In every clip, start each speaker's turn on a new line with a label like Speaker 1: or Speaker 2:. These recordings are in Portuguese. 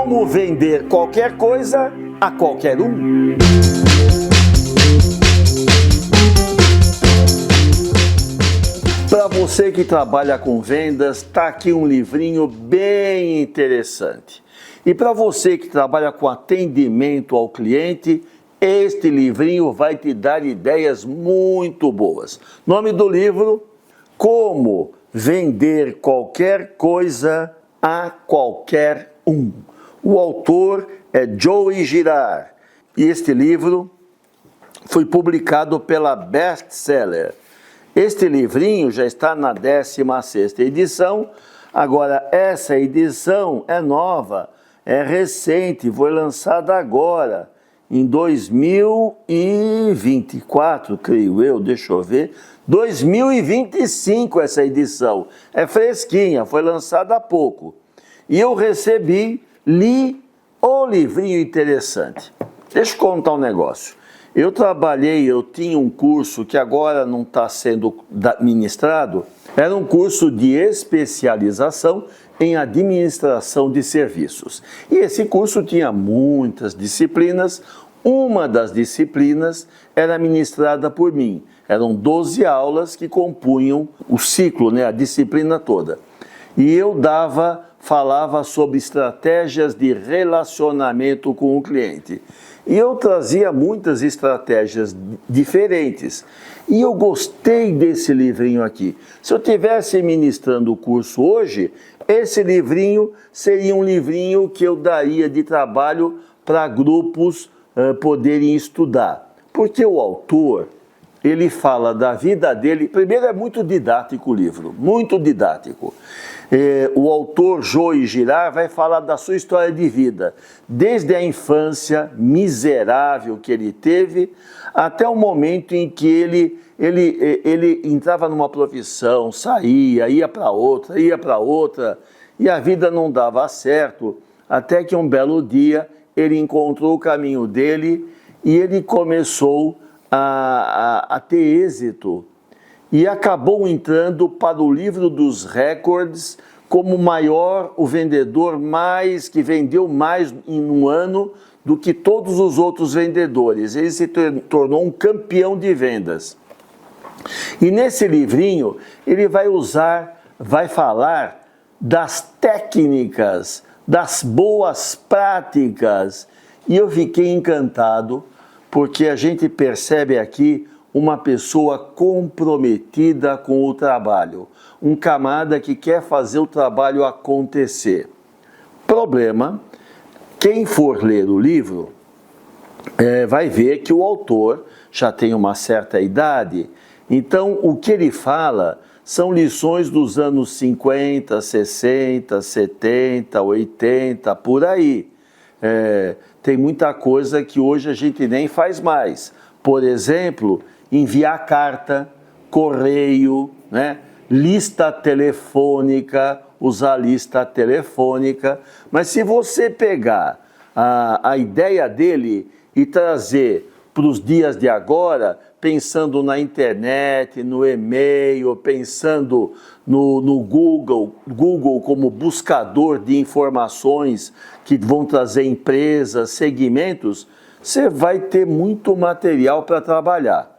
Speaker 1: Como vender qualquer coisa a qualquer um. Para você que trabalha com vendas, está aqui um livrinho bem interessante. E para você que trabalha com atendimento ao cliente, este livrinho vai te dar ideias muito boas. Nome do livro: Como Vender Qualquer Coisa a Qualquer Um. O autor é Joey Girard. E este livro foi publicado pela Bestseller. Este livrinho já está na 16ª edição. Agora, essa edição é nova, é recente, foi lançada agora, em 2024, creio eu, deixa eu ver, 2025 essa edição. É fresquinha, foi lançada há pouco. E eu li o livrinho interessante. Deixa eu contar um negócio. Eu tinha um curso que agora não está sendo ministrado, era um curso de especialização em administração de serviços. E esse curso tinha muitas disciplinas, uma das disciplinas era ministrada por mim. Eram 12 aulas que compunham o ciclo, a disciplina toda. E eu falava sobre estratégias de relacionamento com o cliente. E eu trazia muitas estratégias diferentes. E eu gostei desse livrinho aqui. Se eu estivesse ministrando o curso hoje, esse livrinho seria um livrinho que eu daria de trabalho para grupos poderem estudar. Porque o autor, ele fala da vida dele. Primeiro, é muito didático o livro, muito didático. O autor Joey Girard vai falar da sua história de vida, desde a infância miserável que ele teve, até o momento em que ele entrava numa profissão, saía, ia para outra, e a vida não dava certo, até que um belo dia ele encontrou o caminho dele e ele começou a ter êxito. E acabou entrando para o livro dos recordes como o vendedor que vendeu mais em um ano do que todos os outros vendedores. Ele se tornou um campeão de vendas. E nesse livrinho ele vai falar das técnicas, das boas práticas. E eu fiquei encantado, porque a gente percebe aqui uma pessoa comprometida com o trabalho, um camarada que quer fazer o trabalho acontecer. Problema, quem for ler o livro vai ver que o autor já tem uma certa idade, então o que ele fala são lições dos anos 50, 60, 70, 80, por aí. Tem muita coisa que hoje a gente nem faz mais. Por exemplo, enviar carta, correio, lista telefônica, usar lista telefônica. Mas se você pegar a ideia dele e trazer para os dias de agora, pensando na internet, no e-mail, pensando no Google como buscador de informações que vão trazer empresas, segmentos, você vai ter muito material para trabalhar.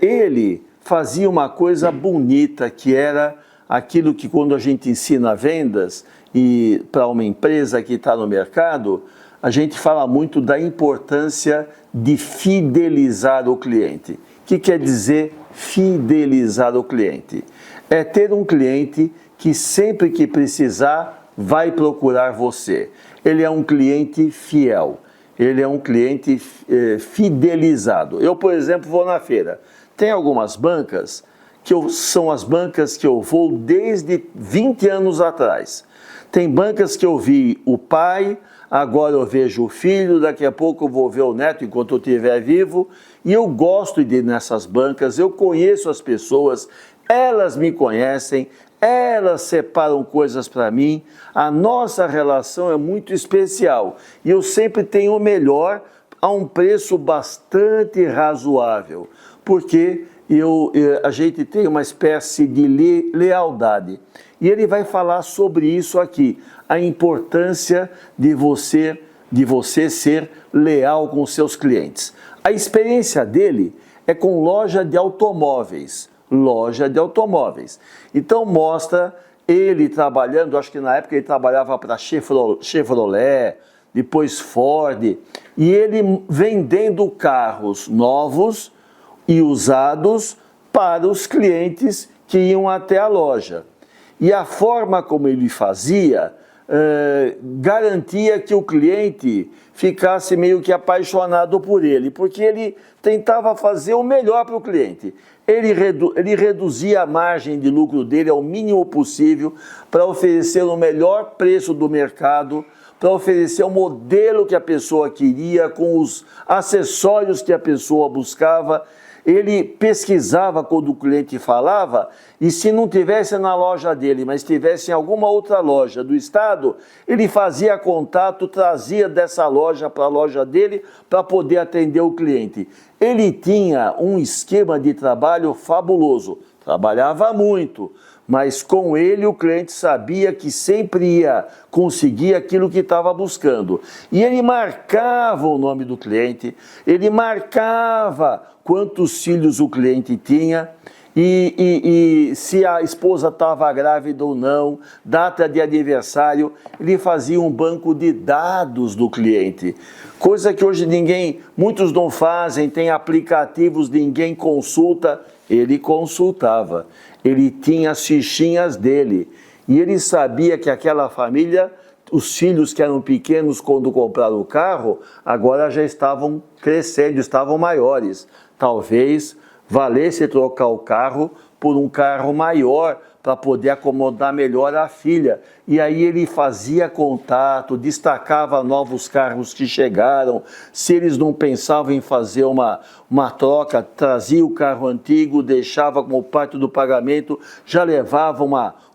Speaker 1: Ele fazia uma coisa bonita, que era aquilo que quando a gente ensina vendas e para uma empresa que está no mercado, a gente fala muito da importância de fidelizar o cliente. O que quer dizer fidelizar o cliente? É ter um cliente que sempre que precisar vai procurar você. Ele é um cliente fiel. Ele é um cliente fidelizado. Eu, por exemplo, vou na feira. Tem algumas bancas são as bancas que eu vou desde 20 anos atrás. Tem bancas que eu vi o pai, agora eu vejo o filho, daqui a pouco eu vou ver o neto enquanto eu estiver vivo. E eu gosto de ir nessas bancas, eu conheço as pessoas, elas me conhecem, elas separam coisas para mim, a nossa relação é muito especial e eu sempre tenho o melhor a um preço bastante razoável, porque a gente tem uma espécie de lealdade. E ele vai falar sobre isso aqui, a importância de você ser leal com seus clientes. A experiência dele é com loja de automóveis. Então mostra ele trabalhando, acho que na época ele trabalhava para Chevrolet, depois Ford, e ele vendendo carros novos e usados para os clientes que iam até a loja. E a forma como ele fazia garantia que o cliente ficasse meio que apaixonado por ele, porque ele tentava fazer o melhor para o cliente. Ele reduzia a margem de lucro dele ao mínimo possível para oferecer o melhor preço do mercado, para oferecer o modelo que a pessoa queria, com os acessórios que a pessoa buscava. Ele pesquisava quando o cliente falava, e se não tivesse na loja dele, mas estivesse em alguma outra loja do estado, ele fazia contato, trazia dessa loja para a loja dele para poder atender o cliente. Ele tinha um esquema de trabalho fabuloso, trabalhava muito, mas com ele o cliente sabia que sempre ia conseguir aquilo que estava buscando. E ele marcava o nome do cliente, ele marcava quantos filhos o cliente tinha, e se a esposa estava grávida ou não, data de aniversário. Ele fazia um banco de dados do cliente, coisa que hoje muitos não fazem, tem aplicativos, ninguém consulta. Ele consultava, ele tinha as fichinhas dele, e ele sabia que aquela família, os filhos que eram pequenos quando compraram o carro, agora já estavam crescendo, estavam maiores. Talvez valesse trocar o carro por um carro maior para poder acomodar melhor a filha. E aí ele fazia contato, destacava novos carros que chegaram. Se eles não pensavam em fazer uma troca, trazia o carro antigo, deixava como parte do pagamento, já levava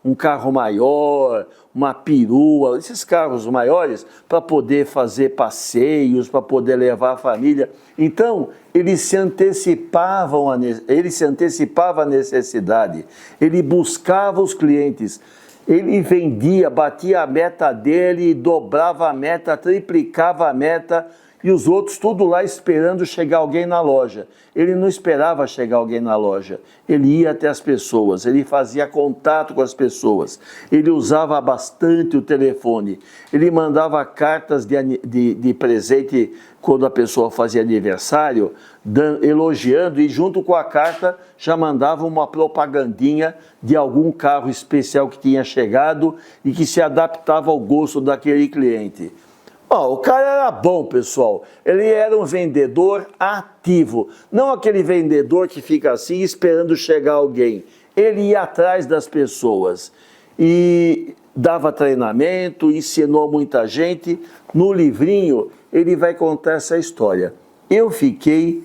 Speaker 1: um carro maior, uma perua, esses carros maiores, para poder fazer passeios, para poder levar a família. Então, ele se antecipava à necessidade, ele buscava os clientes, ele vendia, batia a meta dele, dobrava a meta, triplicava a meta, e os outros tudo lá esperando chegar alguém na loja. Ele não esperava chegar alguém na loja, ele ia até as pessoas, ele fazia contato com as pessoas, ele usava bastante o telefone, ele mandava cartas de presente quando a pessoa fazia aniversário, elogiando, e junto com a carta já mandava uma propagandinha de algum carro especial que tinha chegado e que se adaptava ao gosto daquele cliente. O cara era bom, pessoal. Ele era um vendedor ativo, não aquele vendedor que fica assim esperando chegar alguém. Ele ia atrás das pessoas e dava treinamento, ensinou muita gente. No livrinho ele vai contar essa história. Eu fiquei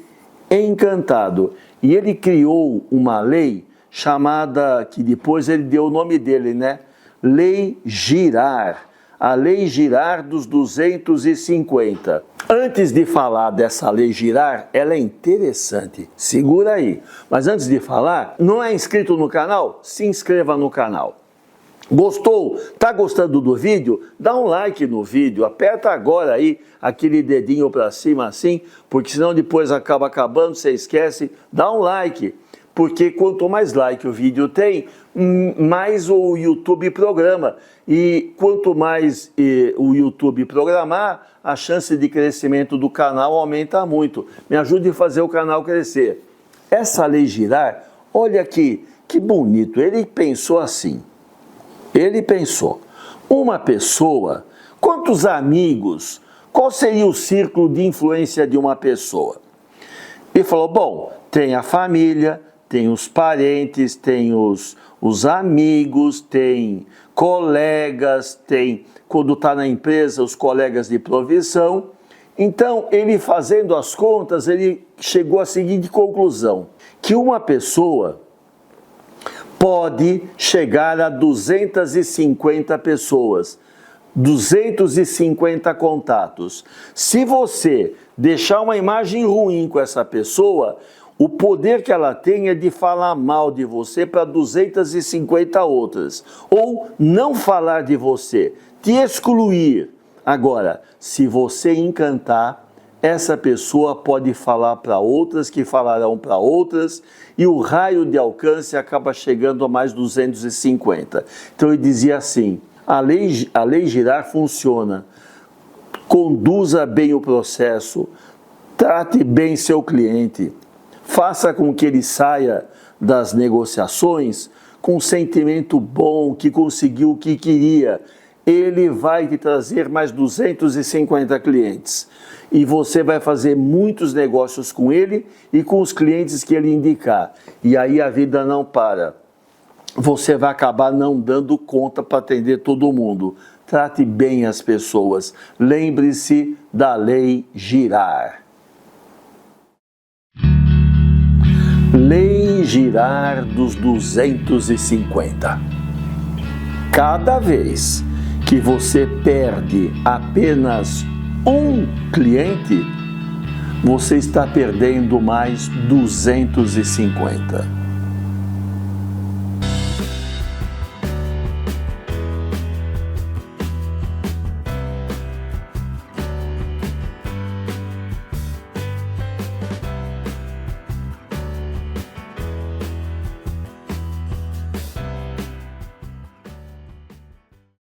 Speaker 1: encantado. E ele criou uma lei chamada, que depois ele deu o nome dele, né? Lei Girard. A Lei Girard dos 250. Antes de falar dessa Lei Girard, ela é interessante, segura aí. Mas antes de falar, não é inscrito no canal? Se inscreva no canal. Gostou? Tá gostando do vídeo? Dá um like no vídeo, aperta agora aí aquele dedinho para cima assim, porque senão depois acaba acabando, você esquece. Dá um like, porque quanto mais like o vídeo tem, mais o YouTube programa. E quanto mais o YouTube programar, a chance de crescimento do canal aumenta muito. Me ajude a fazer o canal crescer. Essa Lei Girard, olha aqui, que bonito. Ele pensou assim. Ele pensou, uma pessoa, quantos amigos, qual seria o círculo de influência de uma pessoa? Ele falou, bom, tem a família, tem os parentes, tem os amigos, tem colegas, tem, quando está na empresa, os colegas de provisão. Então, ele fazendo as contas, ele chegou à seguinte conclusão, que uma pessoa pode chegar a 250 pessoas, 250 contatos. Se você deixar uma imagem ruim com essa pessoa, o poder que ela tem é de falar mal de você para 250 outras, ou não falar de você, te excluir. Agora, se você encantar, essa pessoa pode falar para outras, que falarão para outras, e o raio de alcance acaba chegando a mais 250. Então ele dizia assim, a lei girar funciona, conduza bem o processo, trate bem seu cliente, faça com que ele saia das negociações com um sentimento bom, que conseguiu o que queria. Ele vai te trazer mais 250 clientes. E você vai fazer muitos negócios com ele e com os clientes que ele indicar. E aí a vida não para. Você vai acabar não dando conta para atender todo mundo. Trate bem as pessoas. Lembre-se da lei girar. Lei girar dos 250. Cada vez que você perde apenas um cliente, você está perdendo mais 250.